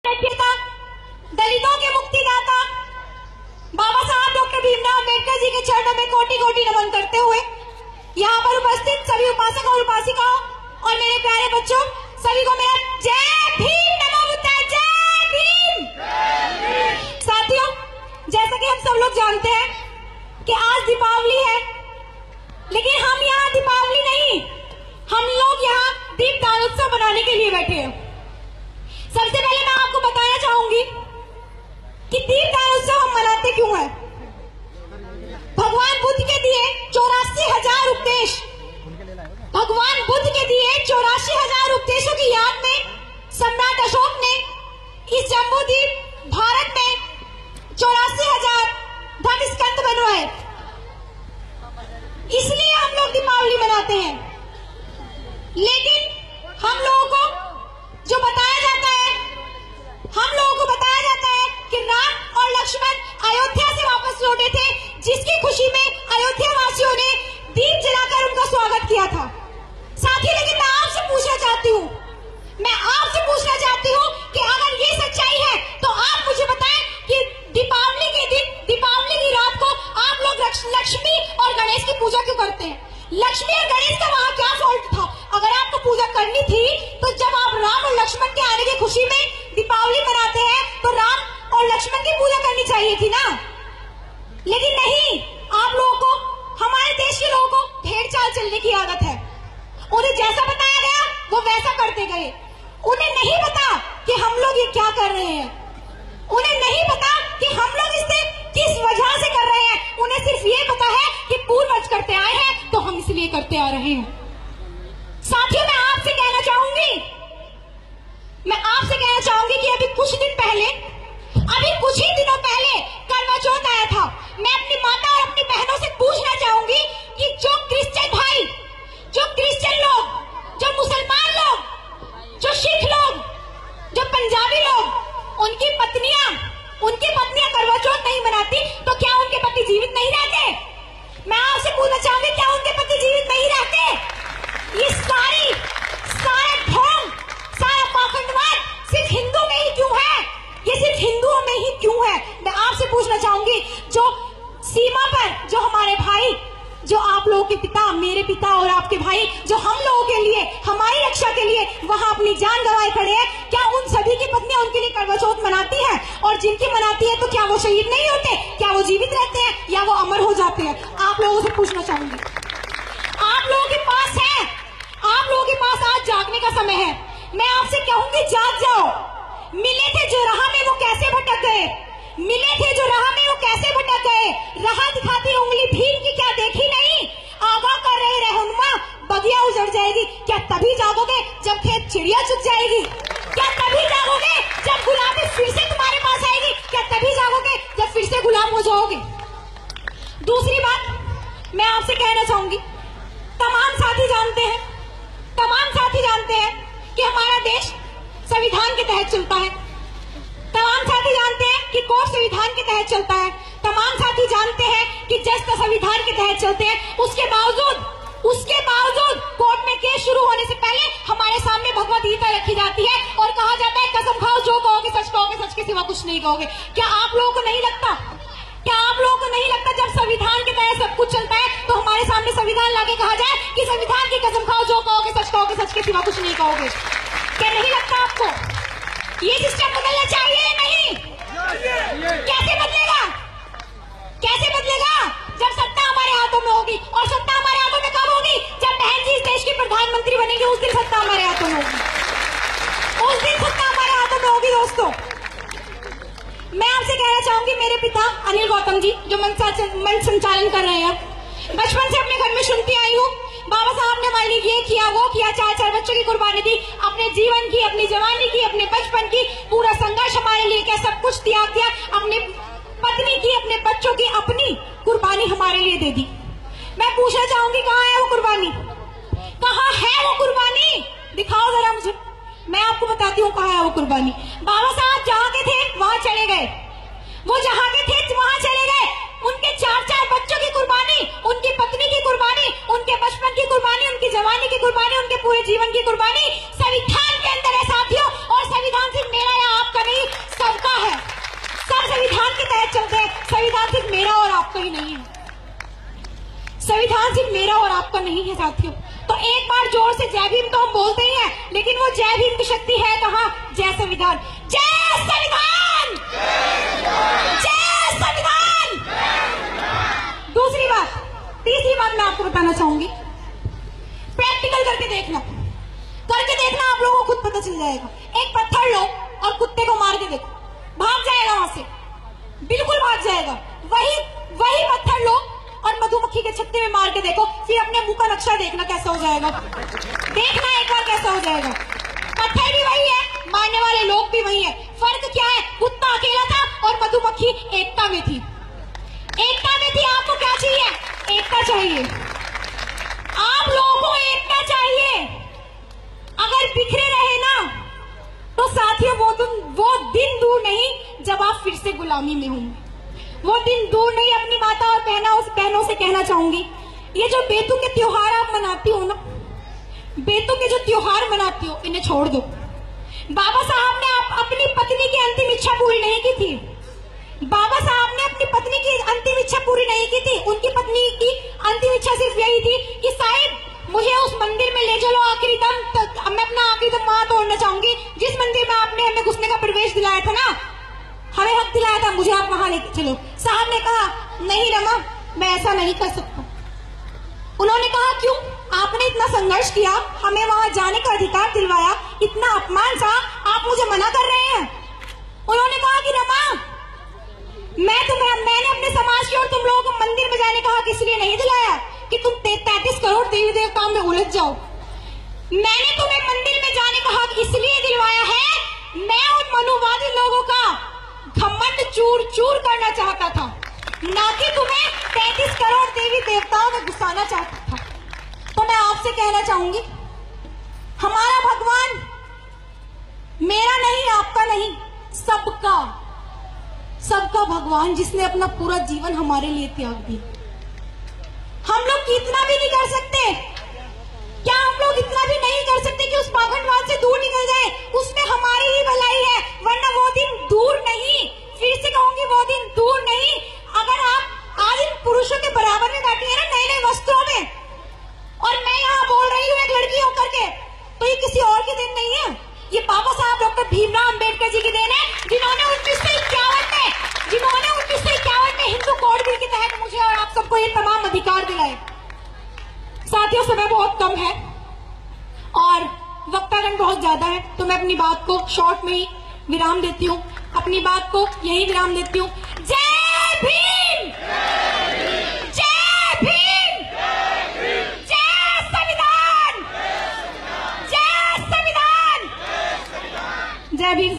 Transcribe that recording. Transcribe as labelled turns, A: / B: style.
A: रचयिता, दलितों के मुक्तिदाता बाबा साहब डॉक्टर भीमराव अम्बेडकर जी के चरणों में कोटि कोटि नमन करते हुए यहाँ पर उपस्थित सभी उपासक और उपासिकाओं और मेरे प्यारे बच्चों सभी को मेरा जय भीम, नमो बुद्धाय, जय भीम। साथियों, जैसा कि हम सब लोग जानते हैं कि आज दीपावली है, लेकिन हम यहाँ दीपावली नहीं, हम लोग यहाँ दीपदान उत्सव मनाने के लिए बैठे हैं। सबसे पहले मैं आपको बताना चाहूंगी कि दीपदान उत्सव हम मनाते क्यों हैं। भगवान बुद्ध के दिए 84,000 उपदेश, भगवान बुद्ध के दिए 84,000 उपदेशों की याद में सम्राट अशोक ने इस जम्बूद्वीप भारत में 84,000 धन स्कंद बनवाए। इसलिए हम लोग दीपावली मनाते हैं। लेकिन हम लोगों को जो बताया जाता है, हम लोगों को बताया जाता है कि राम और लक्ष्मण अयोध्या से वापस लौटे थे, जिसकी खुशी में अयोध्या वासियों ने दीप जलाकर उनका स्वागत किया था। साथी, लेकिन मैं आपसे पूछना चाहती हूँ, कि अगर ये सच्चाई है तो आप मुझे बताएं कि दीपावली के दिन, दीपावली की रात को आप लोग लक्ष्मी और गणेश की पूजा क्यों करते हैं? लक्ष्मी और गणेश का वहाँ क्या फॉल्ट था? अगर आपको पूजा करनी थी तो जब आप राम और लक्ष्मण के आने की खुशी में दीपावली मनाते हैं तो राम और लक्ष्मण की पूजा करनी चाहिए थी ना। लेकिन नहीं, आप लोगों को, हमारे देश के लोगों को भेड़ चाल चलने की आदत है। उन्हें जैसा बताया गया वो वैसा करते गए। उन्हें नहीं पता कि हम लोग ये क्या कर रहे हैं, उन्हें नहीं पता कि हम लोग इसे किस वजह से कर रहे हैं। उन्हें सिर्फ ये पता है कि पूर्वज करते आए हैं तो हम इसलिए करते आ रहे हैं। साथियों, मैं आपसे कहना चाहूंगी कि अभी कुछ ही दिनों पहले करवा चौथ आया था। मैं अपनी माता और अपनी बहनों से पूछना चाहूंगी कि जो क्रिश्चियन भाई, जो क्रिश्चियन लोग, जो मुसलमान लोग, जो सिख लोग, जो पंजाबी लोग, उनकी पत्नियां करवा चौथ नहीं मनाती तो क्या उनके पति जीवित नहीं रहते? मैं आपसे पूछना चाहूंगी, क्या उनके पति जीवित नहीं रहते? ये सारा ढोंग, सारा पाखंडवाद सिर्फ हिंदू में ही क्यों है? ये सिर्फ हिंदुओं में ही क्यों है? मैं आपसे पूछना चाहूंगी, जो सीमा पर जो हमारे भाई, जो आप लोगों के पिता, मेरे पिता और आपके भाई, जो हम लोगों के लिए, हमारी रक्षा के लिए वहां अपनी जान गंवाए खड़े हैं, क्या उन सभी की पत्नियां उनके लिए करवा चौथ मनाती हैं? और जिनकी मनाती है तो क्या वो शहीद नहीं होते? क्या वो जीवित रहते हैं या वो अमर हो जाते हैं? आप लोगों से पूछना चाहूंगी। आप लोगों के पास आज जागने का समय है। मैं आपसे कहूंगी, जाग जाओ। मिले थे जो राह में वो कैसे भटक गए, राह दिखाती उंगली भीड़ की क्या देखी नहीं, आगाह कर रहे रहनुमा बगिया उजड़ जाएगी। क्या तभी जागोगे जब खेत चिड़िया चुग जाएगी? क्या तभी जागोगे जब गुलाबी फिर से तुम्हारे पास आएगी? क्या तभी जागोगे जब फिर से गुलाम हो जाओगे? दूसरी बात मैं आपसे कहना चाहूंगी, तमाम साथी जानते हैं कि हमारा देश संविधान के तहत चलता है। तमाम साथी जानते हैं कि कोर्ट संविधान के तहत चलता है। तमाम साथी जानते हैं कि जज तो संविधान के तहत चलते हैं। उसके बावजूद कोर्ट में केस शुरू होने से पहले हमारे सामने भगवत गीता रखी जाती है और कहा जाता है, कसम खाओ, जो कहोगे सच के सिवा कुछ नहीं कहोगे। क्या आप लोगों को नहीं लगता जब संविधान के तहत सब कुछ चलता है तो हमारे सामने संविधान लाके कहा जाए कि संविधान की कसम खाओ, जो कहोगे सच के सिवा कुछ नहीं कहोगे? क्या नहीं लगता आपको? ये सिस्टम बदलना चाहिए या नहीं? कैसे बदलेगा? जब सत्ता हमारे हाथों में होगी। और सत्ता हमारे हाथों में कब होगी? जब बहन जी इस देश की प्रधानमंत्री बनेंगे, उस दिन सत्ता हमारे हाथों में होगी। दोस्तों, मैं आपसे कहना चाहूंगी, मेरे पिता अनिल गौतम जी जो मंच संचालन कर रहे हैं, बचपन से अपने घर में सुनती आई हूँ, बाबा साहब ने हमारे लिए ये किया, वो किया, 4 बच्चों की कुर्बानी दी, अपने जीवन की, अपनी जवानी की, अपने बचपन की, पूरा संघर्ष हमारे लिए क्या सब कुछ त्याग दिया, अपनी पत्नी की, अपने बच्चों की, अपनी कुर्बानी हमारे लिए दे दी। मैं पूछना चाहूंगी, कहाँ है वो कुर्बानी? दिखाओ जरा मुझे, मैं आपको बताती हूँ कहाँ है वो कुर्बानी। बाबा साहब जहाँ के थे वहाँ चले गए, वो जहाँ के थे वहाँ चले गए। उनके 4 बच्चों की कुर्बानी, उनकी पत्नी की कुर्बानी, उनके बचपन की कुर्बानी, उनकी जवानी की कुर्बानी, उनके पूरे जीवन की कुर्बानी संविधान के अंदर है साथियों। और संविधान सिर्फ मेरा या आपका नहीं, आपका ही नहीं है, संविधान सिर्फ मेरा और आपका नहीं है साथियों। तो एक बार जोर से जय भीम तो हम बोलते ही हैं, लेकिन वो जय भीम की शक्ति है कहाँ? जय संविधान, जय संविधान, जय संविधान। दूसरी बात, तीसरी बात मैं आपको बताना चाहूंगी, प्रैक्टिकल करके देखना आप लोगों को खुद पता चल जाएगा। एक पत्थर लो और कुत्ते को मार के देखो, भाग जाएगा वहां से, बिल्कुल भाग जाएगा। वही पत्थर लो और मधुमक्खी के छत्ते में मार के देखो, फिर अपने मुंह का नक्शा देखना कैसा हो जाएगा, देखना एक बार कैसा हो जाएगा। पत्थर भी वही है, मारने वाले लोग भी वही है, फर्क क्या है? कुत्ता अकेला था और मधुमक्खी एकता में थी, एकता में थी। आपको क्या चाहिए? एकता चाहिए, आप लोगों को एकता चाहिए। अगर बिखरे रहे ना तो साथियों वो दिन दूर नहीं जब आप फिर से गुलामी में होंगे, वो दिन दूर नहीं। अपनी माता और बहनों से कहना चाहूंगी, ये जो बेतु के त्योहार आप मनाती हो ना, बेतु के जो त्योहार मनाती हो, इन्हें छोड़ दो। बाबा साहब ने अपनी पत्नी की अंतिम इच्छा पूरी नहीं की थी, बाबा साहब ने अपनी पत्नी की अंतिम इच्छा पूरी नहीं की थी। उनकी पत्नी की अंतिम इच्छा सिर्फ यही थी कि साहिब मुझे उस मंदिर में ले चलो आखिरी दम तक, मैं अपना आखिरी दम वहां तोड़ना चाहूंगी जिस मंदिर में आपने हमें घुसने का प्रवेश दिलाया था ना, हमें हक दिलाया था, मुझे आप वहां लेके चलो। साहब ने कहा नहीं रमा, मैं ऐसा नहीं कर सकता। उन्होंने कहा क्यों? आपने इतना संघर्ष किया, हमें वहां जाने का अधिकार दिलवाया, इतना अपमान था, आप मुझे मना कर रहे हैं। उन्होंने कहा कि रमा, मैंने अपने समाज की और तुम लोगों को मंदिर में जाने का हक इसलिए नहीं दिलाया कि तुम 33 करोड़ देवी देवताओं में उलझ जाओ, मैंने तुम्हें मंदिर में जाने का हक इसलिए दिलवाया है, मैं उन मनुवादी लोगों का घमंड चूर चूर करना चाहता था, ना कि तुम्हें 33 करोड़ देवी देवताओं में घुसाना चाहता था। तो मैं आपसे कहना चाहूंगी, हमारा भगवान मेरा नहीं, आपका नहीं, सबका भगवान, जिसने अपना पूरा जीवन हमारे लिए त्याग दिया। हम लोग कितना भी नहीं कर सकते, क्या हम लोग इतना भी नहीं कर सकते कि उस पाखंडवाद से दूर निकल जाए? उसमें हमारी ही भलाई है, वरना वो दिन दूर नहीं, फिर से कहूंगी वो दिन दूर नहीं। अगर आप आज इन पुरुषों के बराबर में बैठी है ना, नए नए वस्त्रों में, और मैं यहाँ बोल रही हूँ एक लड़की होकर के, तो ये किसी और की देन नहीं है, ये बाबा साहब डॉक्टर भीमराव अंबेडकर जी की देन है, जिन्होंने 1951 में हिंदू कोड बिल के तहत मुझे और आप सबको ये तमाम अधिकार दिलाए। साथियों, समय बहुत कम है और वक्तागण बहुत ज्यादा है, तो मैं अपनी बात को शॉर्ट में ही विराम देती हूँ, अपनी बात को यही विराम देती हूँ। जय भीम, जय भीम, जय संविधान, जय संविधान, जय भीम।